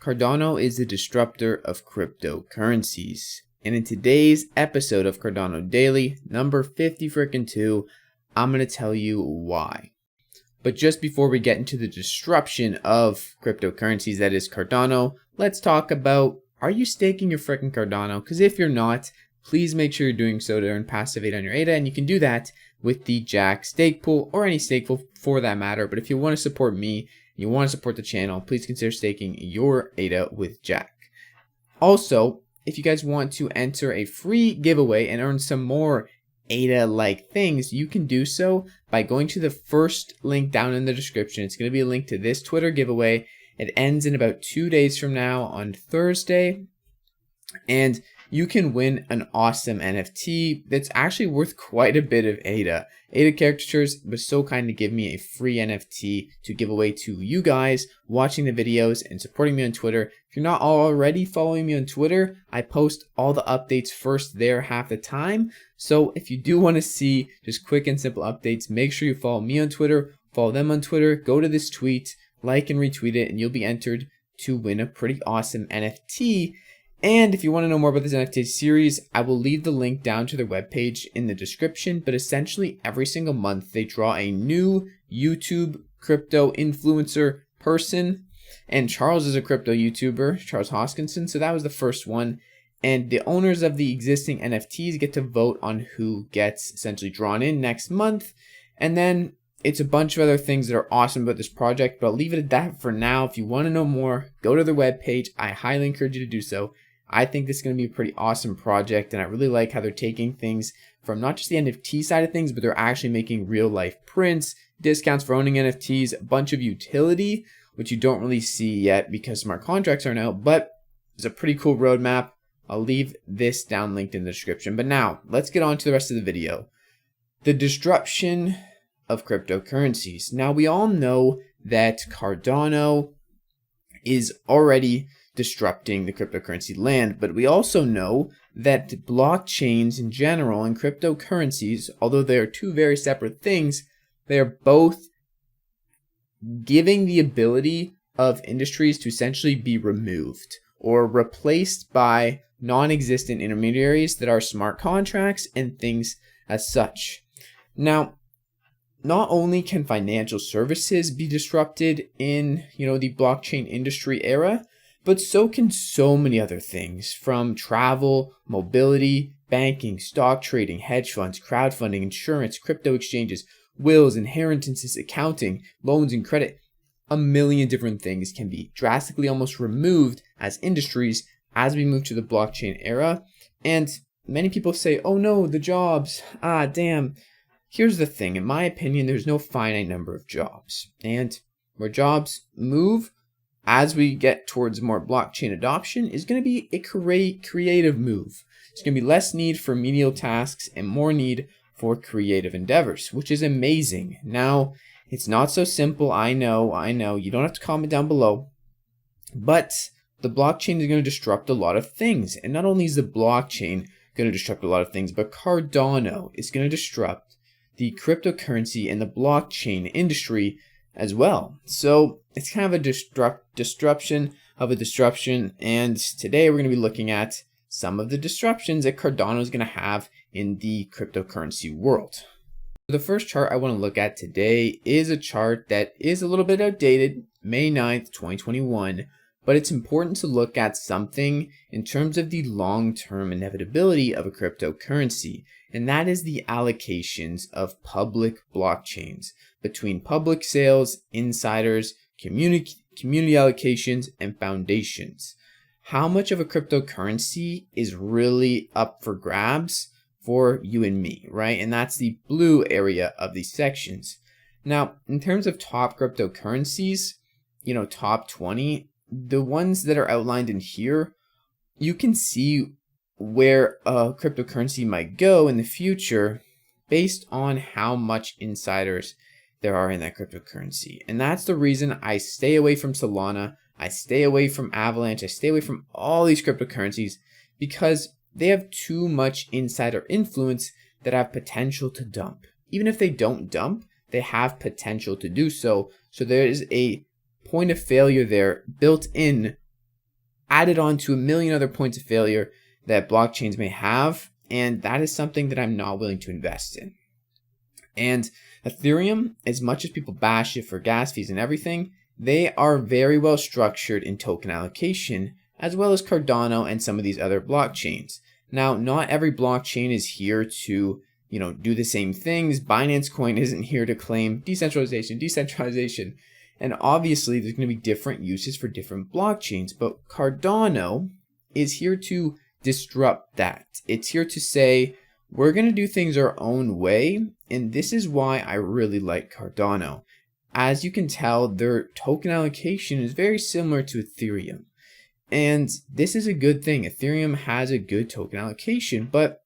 Cardano is the disruptor of cryptocurrencies. And in today's episode of Cardano Daily, number 52, I'm going to tell you why. But just before we get into the disruption of cryptocurrencies, that is Cardano, let's talk about, are you staking your freaking Cardano? Because if you're not, please make sure you're doing so to earn passive ADA on your ADA, and you can do that with the Jack stake pool or any stake pool for that matter. But if you want to support me, you want to support the channel, please consider staking your ADA with Jack. Also, if you guys want to enter a free giveaway and earn some more ADA-like things, you can do so by going to the first link down in the description. It's going to be a link to this Twitter giveaway. It ends in about 2 days from now on Thursday. And you can win an awesome NFT that's actually worth quite a bit of ADA. ADA Caricatures was so kind to give me a free NFT to give away to you guys watching the videos and supporting me on Twitter. If you're not already following me on Twitter, I post all the updates first there half the time. So if you do want to see just quick and simple updates, make sure you follow me on Twitter, follow them on Twitter, go to this tweet, like and retweet it, and you'll be entered to win a pretty awesome NFT. And if you want to know more about this NFT series, I will leave the link down to their webpage in the description. But essentially, every single month, they draw a new YouTube crypto influencer person. And Charles is a crypto YouTuber, Charles Hoskinson. So that was the first one. And the owners of the existing NFTs get to vote on who gets essentially drawn in next month. And then it's a bunch of other things that are awesome about this project. But I'll leave it at that for now. If you want to know more, go to their webpage. I highly encourage you to do so. I think this is going to be a pretty awesome project, and I really like how they're taking things from not just the NFT side of things, but they're actually making real life prints, discounts for owning NFTs, a bunch of utility, which you don't really see yet because smart contracts aren't out, but it's a pretty cool roadmap. I'll leave this down linked in the description. But now, let's get on to the rest of the video. The disruption of cryptocurrencies. Now, we all know that Cardano is already disrupting the cryptocurrency land, but we also know that blockchains in general and cryptocurrencies, although they are two very separate things, they are both giving the ability of industries to essentially be removed or replaced by non-existent intermediaries that are smart contracts and things as such. Now, not only can financial services be disrupted in, the blockchain industry era, but so can so many other things, from travel, mobility, banking, stock trading, hedge funds, crowdfunding, insurance, crypto exchanges, wills, inheritances, accounting, loans and credit. A million different things can be drastically almost removed as industries as we move to the blockchain era. And many people say, oh no, the jobs, damn. Here's the thing, in my opinion, there's no finite number of jobs. And where jobs move as we get towards more blockchain adoption is going to be a creative move. There's going to be less need for menial tasks and more need for creative endeavors, which is amazing. Now, it's not so simple. I know. You don't have to comment down below. But the blockchain is going to disrupt a lot of things. And not only is the blockchain going to disrupt a lot of things, but Cardano is going to disrupt the cryptocurrency and the blockchain industry as well. So it's kind of a disruption of a disruption, and today we're going to be looking at some of the disruptions that Cardano is going to have in the cryptocurrency world. The first chart I want to look at today is a chart that is a little bit outdated, May 9th, 2021, but it's important to look at something in terms of the long-term inevitability of a cryptocurrency, and that is the allocations of public blockchains between public sales, insiders, community allocations, and foundations. How much of a cryptocurrency is really up for grabs for you and me, right? And that's the blue area of these sections. Now, in terms of top cryptocurrencies, top 20, the ones that are outlined in here, you can see where a cryptocurrency might go in the future based on how much insiders there are in that cryptocurrency. And that's the reason I stay away from Solana, I stay away from Avalanche, I stay away from all these cryptocurrencies because they have too much insider influence that have potential to dump. Even if they don't dump, they have potential to do so. So there is a point of failure there built in added on to a million other points of failure that blockchains may have, and that is something that I'm not willing to invest in. And Ethereum, as much as people bash it for gas fees and everything, they are very well structured in token allocation, as well as Cardano and some of these other blockchains. Now, not every blockchain is here to, do the same things. Binance Coin isn't here to claim decentralization. And obviously, there's going to be different uses for different blockchains. But Cardano is here to disrupt that. It's here to say, we're going to do things our own way. And this is why I really like Cardano. As you can tell, their token allocation is very similar to Ethereum. And this is a good thing. Ethereum has a good token allocation, but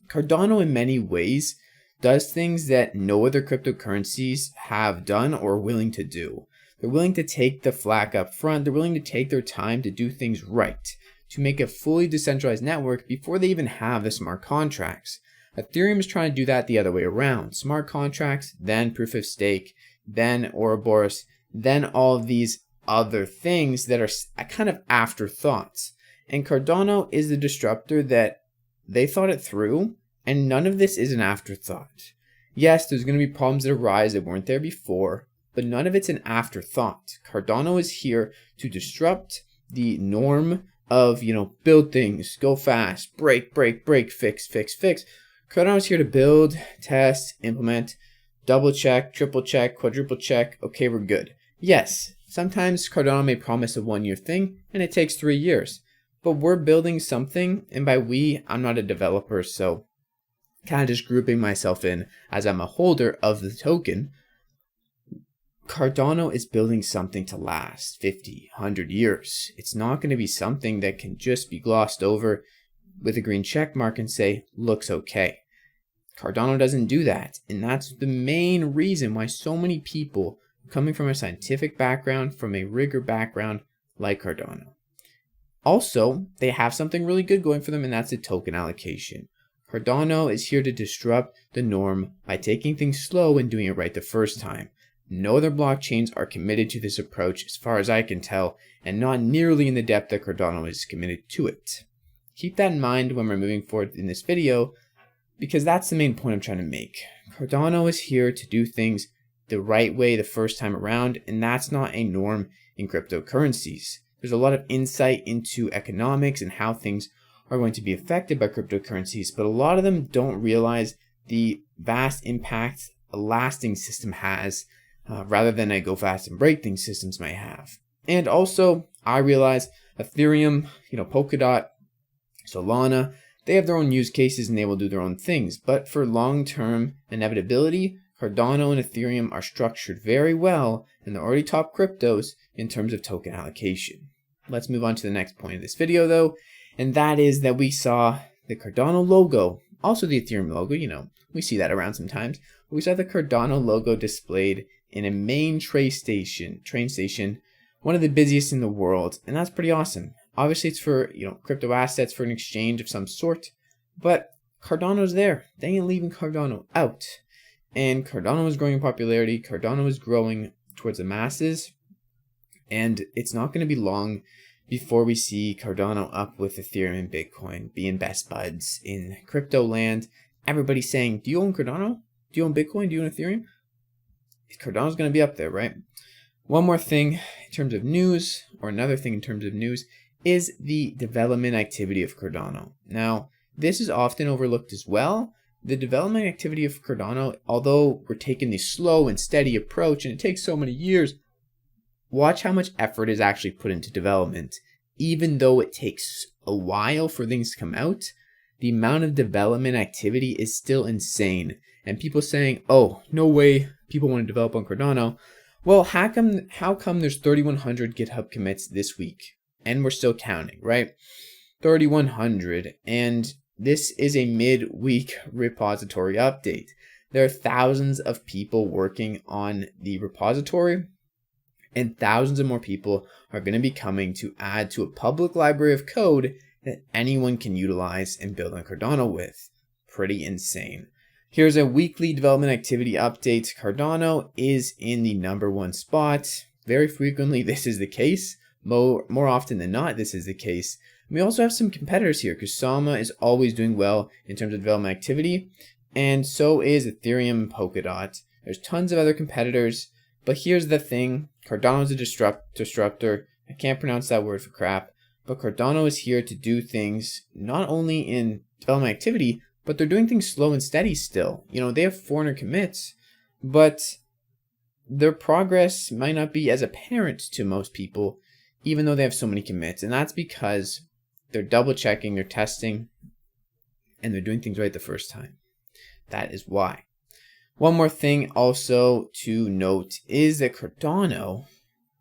Cardano in many ways does things that no other cryptocurrencies have done or are willing to do. They're willing to take the flak up front. They're willing to take their time to do things right, to make a fully decentralized network before they even have the smart contracts. Ethereum is trying to do that the other way around. Smart contracts, then proof of stake, then Ouroboros, then all of these other things that are kind of afterthoughts. And Cardano is the disruptor that they thought it through, and none of this is an afterthought. Yes, there's going to be problems that arise that weren't there before, but none of it's an afterthought. Cardano is here to disrupt the norm of, build things, go fast, break, fix. Cardano is here to build, test, implement, double check, triple check, quadruple check. Okay, we're good. Yes, sometimes Cardano may promise a 1-year thing and it takes 3 years, but we're building something, and by we, I'm not a developer, so kind of just grouping myself in as I'm a holder of the token. Cardano is building something to last 50, 100 years. It's not going to be something that can just be glossed over with a green check mark and say, looks okay. Cardano doesn't do that, and that's the main reason why so many people coming from a scientific background, from a rigor background like Cardano. Also, they have something really good going for them, and that's the token allocation. Cardano is here to disrupt the norm by taking things slow and doing it right the first time. No other blockchains are committed to this approach as far as I can tell, and not nearly in the depth that Cardano is committed to it. Keep that in mind when we're moving forward in this video, because that's the main point I'm trying to make. Cardano is here to do things the right way the first time around, and that's not a norm in cryptocurrencies. There's a lot of insight into economics and how things are going to be affected by cryptocurrencies, but a lot of them don't realize the vast impact a lasting system has, rather than a go fast and break things systems might have. And also, I realize Ethereum, Polkadot, Solana, they have their own use cases and they will do their own things. But for long-term inevitability, Cardano and Ethereum are structured very well, and they're already top cryptos in terms of token allocation. Let's move on to the next point of this video though, and that is that we saw the Cardano logo, also the Ethereum logo, we see that around sometimes. We saw the Cardano logo displayed in a main train station, one of the busiest in the world, and that's pretty awesome. Obviously, it's for crypto assets for an exchange of some sort, but Cardano's there. They ain't leaving Cardano out, and Cardano is growing in popularity. Cardano is growing towards the masses, and it's not going to be long before we see Cardano up with Ethereum and Bitcoin being best buds in crypto land. Everybody's saying, "Do you own Cardano? Do you own Bitcoin? Do you own Ethereum?" Cardano's going to be up there, right? One more thing in terms of news, or another thing in terms of news, is the development activity of Cardano. Now, this is often overlooked as well. The development activity of Cardano, although we're taking the slow and steady approach, and it takes so many years, watch how much effort is actually put into development. Even though it takes a while for things to come out, the amount of development activity is still insane. And people saying, oh, no way people want to develop on Cardano. Well, how come there's 3,100 GitHub commits this week? And we're still counting, right? 3,100. And this is a mid-week repository update. There are thousands of people working on the repository, and thousands of more people are going to be coming to add to a public library of code that anyone can utilize and build on Cardano with. Pretty insane. Here's a weekly development activity update. Cardano is in the #1 spot. Very frequently this is the case, More often than not, this is the case. We also have some competitors here. Kusama is always doing well in terms of development activity, and so is Ethereum and Polkadot. There's tons of other competitors, but here's the thing. Cardano is a disruptor. I can't pronounce that word for crap, but Cardano is here to do things not only in development activity, but they're doing things slow and steady still. You know, they have 400 commits, but their progress might not be as apparent to most people, even though they have so many commits. And that's because they're double checking, they're testing, and they're doing things right the first time. That is why. One more thing also to note is that Cardano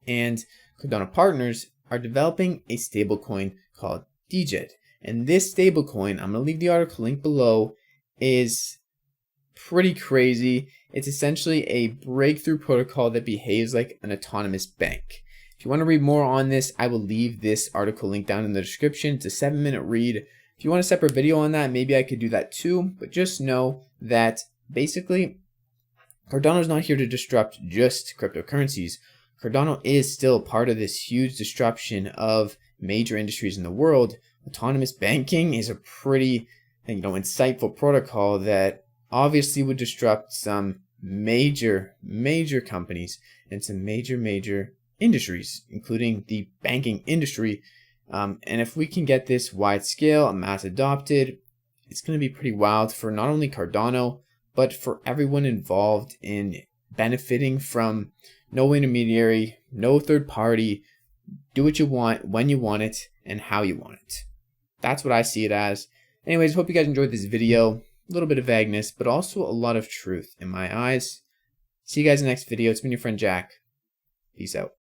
and Cardano partners are developing a stablecoin called DJET. And this stablecoin, I'm going to leave the article link below, is pretty crazy. It's essentially a breakthrough protocol that behaves like an autonomous bank. If you want to read more on this, I will leave this article link down in the description. It's a 7-minute read. If you want a separate video on that, maybe I could do that too. But just know that basically, Cardano is not here to disrupt just cryptocurrencies. Cardano is still part of this huge disruption of major industries in the world. Autonomous banking is a pretty, insightful protocol that obviously would disrupt some major companies and some major industries, including the banking industry. And if we can get this wide scale and mass adopted, it's going to be pretty wild for not only Cardano, but for everyone involved in benefiting from no intermediary, no third party. Do what you want, when you want it, and how you want it. That's what I see it as. Anyways, hope you guys enjoyed this video. A little bit of vagueness, but also a lot of truth in my eyes. See you guys in the next video. It's been your friend Jack. Peace out.